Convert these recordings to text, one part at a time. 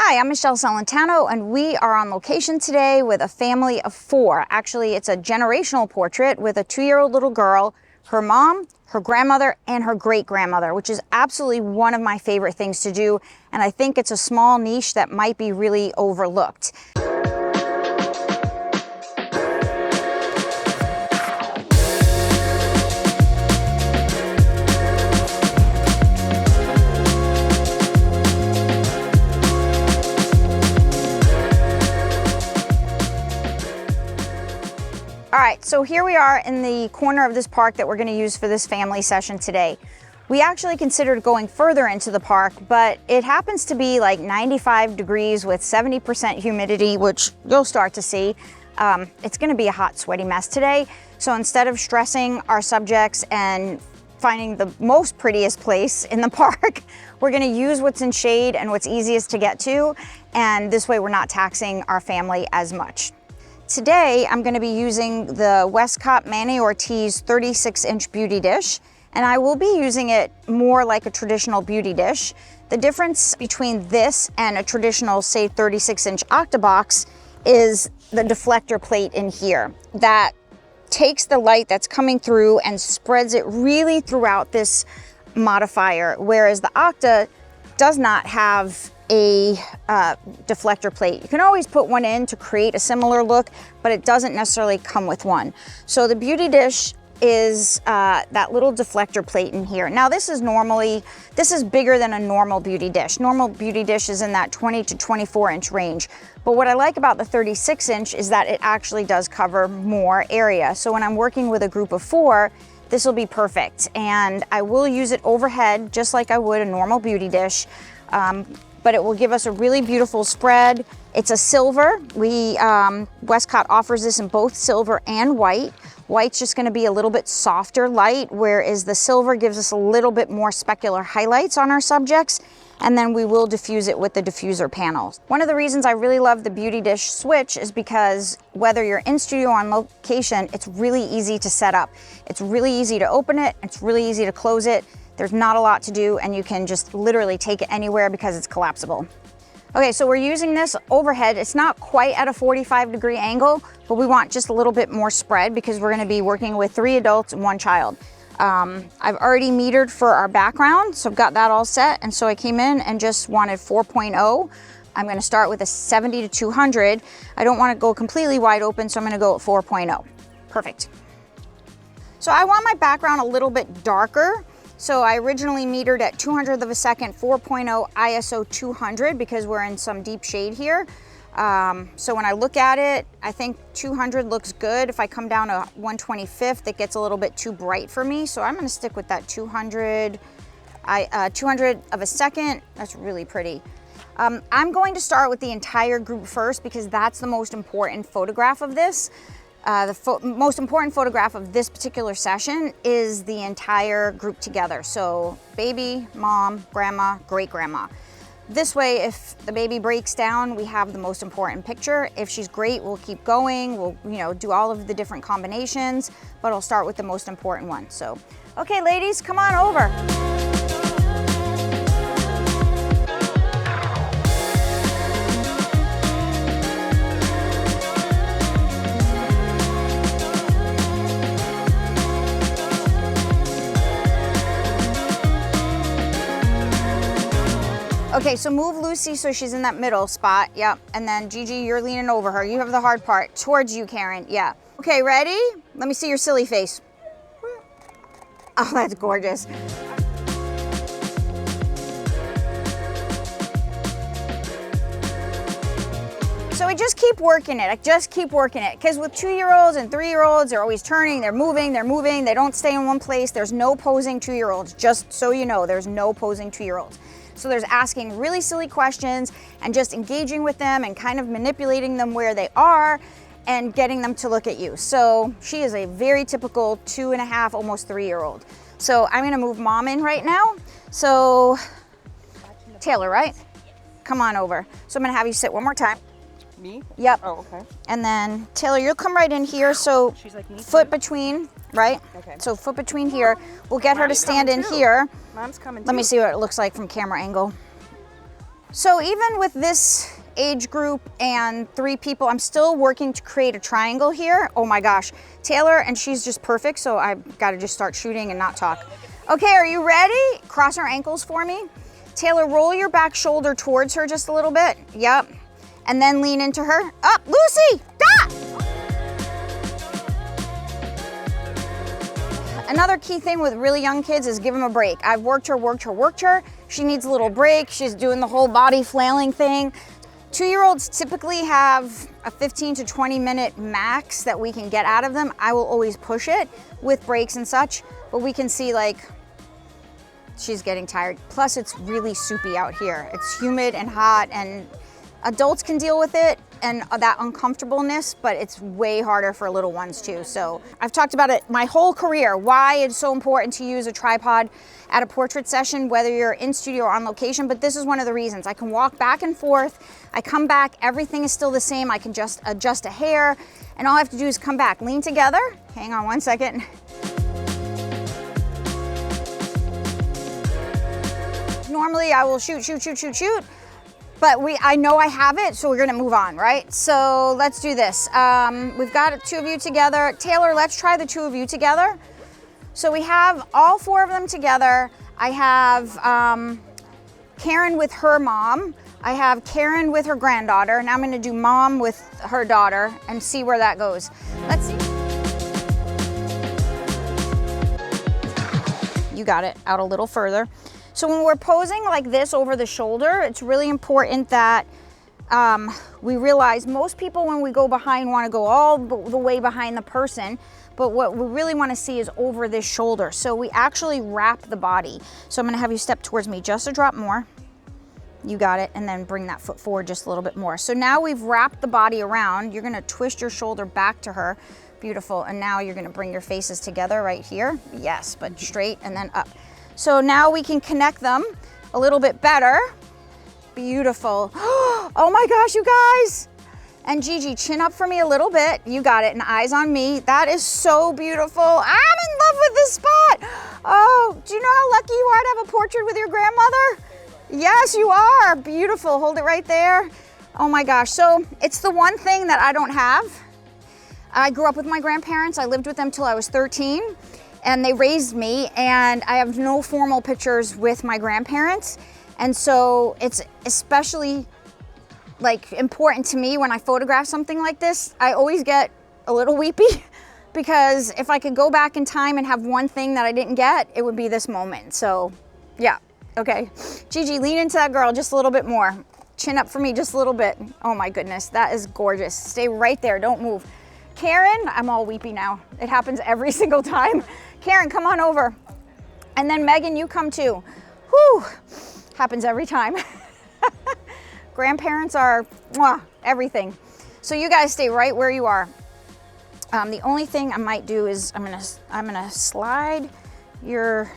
Hi, I'm Michele Celentano, and we are on location today with a family of 4. Actually, it's a generational portrait with a 2-year-old little girl, her mom, her grandmother, and her great-grandmother, which is absolutely one of my favorite things to do, and I think it's a small niche that might be really overlooked. All right, so here we are in the corner of this park that we're going to use for this family session today. We actually considered going further into the park, but it happens to be like 95 degrees with 70% humidity, which you'll start to see. It's going to be a hot, sweaty mess today. So instead of stressing our subjects and finding the most prettiest place in the park, we're going to use what's in shade and what's easiest to get to. And this way we're not taxing our family as much. Today, I'm going to be using the Westcott Manny Ortiz 36-inch beauty dish, and I will be using it more like a traditional beauty dish. The difference between this and a traditional, say, 36-inch octabox is the deflector plate in here that takes the light that's coming through and spreads it really throughout this modifier, whereas the Octa does not have a deflector plate. You can always put one in to create a similar look, but it doesn't necessarily come with one. So the beauty dish is that little deflector plate in here. Now this is bigger than a normal beauty dish. Normal beauty dish is in that 20 to 24 inch range. But what I like about the 36 inch is that it actually does cover more area. So when I'm working with a group of 4, this will be perfect. And I will use it overhead just like I would a normal beauty dish. But it will give us a really beautiful spread. It's a silver. Westcott offers this in both silver and white. White's just gonna be a little bit softer light, whereas the silver gives us a little bit more specular highlights on our subjects, and then we will diffuse it with the diffuser panels. One of the reasons I really love the beauty dish switch is because whether you're in studio or on location, it's really easy to set up. It's really easy to open it, it's really easy to close it. There's not a lot to do, and you can just literally take it anywhere because it's collapsible. Okay, so we're using this overhead. It's not quite at a 45-degree angle, but we want just a little bit more spread because we're gonna be working with 3 adults and 1 child. I've already metered for our background, so I've got that all set, and so I came in and just wanted 4.0. I'm gonna start with a 70 to 200. I don't wanna go completely wide open, so I'm gonna go at 4.0. Perfect. So I want my background a little bit darker. So I originally metered at 200th of a second, 4.0 ISO 200 because we're in some deep shade here. So when I look at it, I think 200 looks good. If I come down to 1/25th, it gets a little bit too bright for me. So I'm gonna stick with that 200 of a second. That's really pretty. I'm going to start with the entire group first because that's the most important photograph of this. The most important photograph of this particular session is the entire group together. So baby, mom, grandma, great-grandma. This way, if the baby breaks down, we have the most important picture. If she's great, we'll keep going. We'll do all of the different combinations, but I'll start with the most important one. So, okay, ladies, come on over. Okay, so move Lucy so she's in that middle spot. Yep. And then Gigi, you're leaning over her. You have the hard part. Towards you, Karen. Yeah. Okay, ready? Let me see your silly face. Oh, that's gorgeous. So I just keep working it. Because with 2-year-olds and 3-year-olds, they're always turning, they're moving. They don't stay in one place. There's no posing 2-year-olds. Just so you know, there's no posing 2-year-olds. So there's asking really silly questions and just engaging with them and kind of manipulating them where they are and getting them to look at you. So she is a very typical 2.5, almost 3-year-old. So I'm gonna move mom in right now. So Taylor, right? Come on over. So I'm gonna have you sit one more time. Me? Yep. Oh, okay. And then Taylor, you'll come right in here. So she's like me foot too? between, right? Okay. So foot between here. We'll get her to stand in here. Mom's coming too. Let me see what it looks like from camera angle. So even with this age group and 3 people, I'm still working to create a triangle here. Oh my gosh, Taylor, and she's just perfect, so I've got to just start shooting and not talk. Okay, are you ready? Cross our ankles for me. Taylor, roll your back shoulder towards her just a little bit. Yep. And then lean into her. Up, Lucy! Da! Another key thing with really young kids is give them a break. I've worked her. She needs a little break. She's doing the whole body flailing thing. 2-year-olds typically have a 15 to 20 minute max that we can get out of them. I will always push it with breaks and such, but we can see like she's getting tired. Plus it's really soupy out here. It's humid and hot, and adults can deal with it and that uncomfortableness, but it's way harder for little ones too. So I've talked about it my whole career, why it's so important to use a tripod at a portrait session, whether you're in studio or on location, but this is one of the reasons. I can walk back and forth, I come back, everything is still the same, I can just adjust a hair, and all I have to do is come back, lean together, hang on one second. Normally I will shoot, but I know I have it, so we're gonna move on, right? So let's do this. We've got 2 of you together. Taylor, let's try the 2 of you together. So we have all 4 of them together. I have Karen with her mom. I have Karen with her granddaughter. Now I'm gonna do mom with her daughter and see where that goes. Let's see. You got it, out a little further. So when we're posing like this over the shoulder, it's really important that we realize most people when we go behind want to go all the way behind the person, but what we really want to see is over this shoulder. So we actually wrap the body. So I'm going to have you step towards me just a drop more. You got it, and then bring that foot forward just a little bit more. So now we've wrapped the body around. You're going to twist your shoulder back to her. Beautiful. And now you're going to bring your faces together right here. Yes, but straight and then up. So now we can connect them a little bit better. Beautiful. Oh my gosh, you guys. And Gigi, chin up for me a little bit. You got it, and eyes on me. That is so beautiful. I'm in love with this spot. Oh, do you know how lucky you are to have a portrait with your grandmother? Yes, you are. Beautiful. Hold it right there. Oh my gosh. So it's the one thing that I don't have. I grew up with my grandparents. I lived with them till I was 13. And they raised me, and I have no formal pictures with my grandparents. And so it's especially like important to me when I photograph something like this. I always get a little weepy because if I could go back in time and have one thing that I didn't get, it would be this moment. So yeah, okay. Gigi, lean into that girl just a little bit more. Chin up for me just a little bit. Oh my goodness, that is gorgeous. Stay right there, don't move. Karen, I'm all weepy now. It happens every single time. Karen, come on over. And then Megan, you come too. Whew, happens every time. Grandparents are everything. So you guys stay right where you are. The only thing I might do is I'm gonna slide your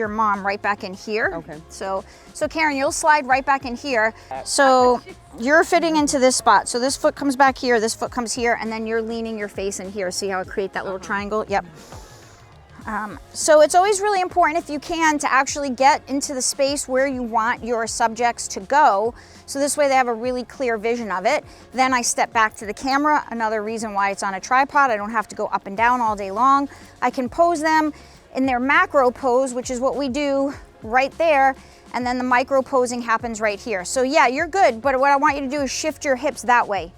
mom right back in here. Okay. So Karen, you'll slide right back in here. So you're fitting into this spot. So this foot comes back here, this foot comes here, and then you're leaning your face in here. See how I create that little triangle? Yep. So it's always really important, if you can, to actually get into the space where you want your subjects to go. So this way they have a really clear vision of it. Then I step back to the camera. Another reason why it's on a tripod. I don't have to go up and down all day long. I can pose them in their macro pose, which is what we do right there. And then the micro posing happens right here. So yeah, you're good. But what I want you to do is shift your hips that way.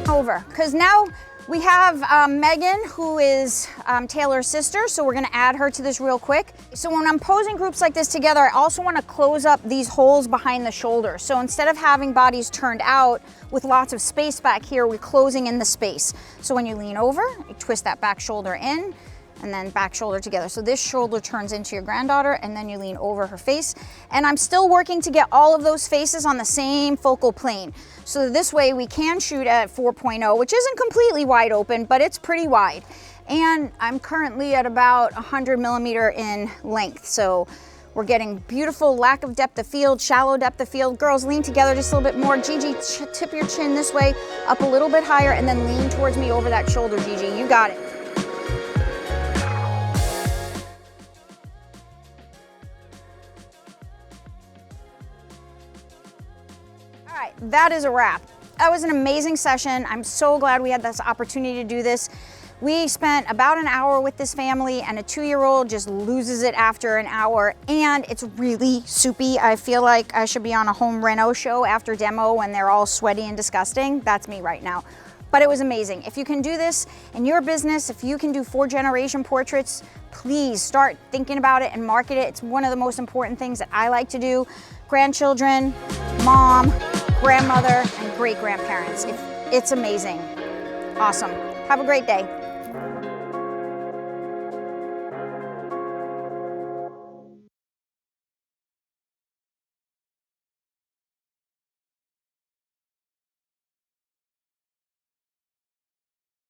Over, because now we have Megan, who is Taylor's sister, so we're going to add her to this real quick. So when I'm posing groups like this together, I also want to close up these holes behind the shoulder. So instead of having bodies turned out with lots of space back here, we're closing in the space. So when you lean over, you twist that back shoulder in, and then back shoulder together. So this shoulder turns into your granddaughter, and then you lean over her face. And I'm still working to get all of those faces on the same focal plane. So this way we can shoot at 4.0, which isn't completely wide open, but it's pretty wide. And I'm currently at about 100 millimeter in length. So we're getting beautiful lack of depth of field, shallow depth of field. Girls, lean together just a little bit more. Gigi, tip your chin this way, up a little bit higher, and then lean towards me over that shoulder, Gigi. You got it. All right, that is a wrap. That was an amazing session. I'm so glad we had this opportunity to do this. We spent about an hour with this family, and a 2-year-old just loses it after an hour, and it's really soupy. I feel like I should be on a home reno show after demo when they're all sweaty and disgusting. That's me right now. But it was amazing. If you can do this in your business, if you can do 4th-generation portraits, please start thinking about it and market it. It's one of the most important things that I like to do. Grandchildren, mom, grandmother, and great-grandparents. It's amazing. Awesome. Have a great day.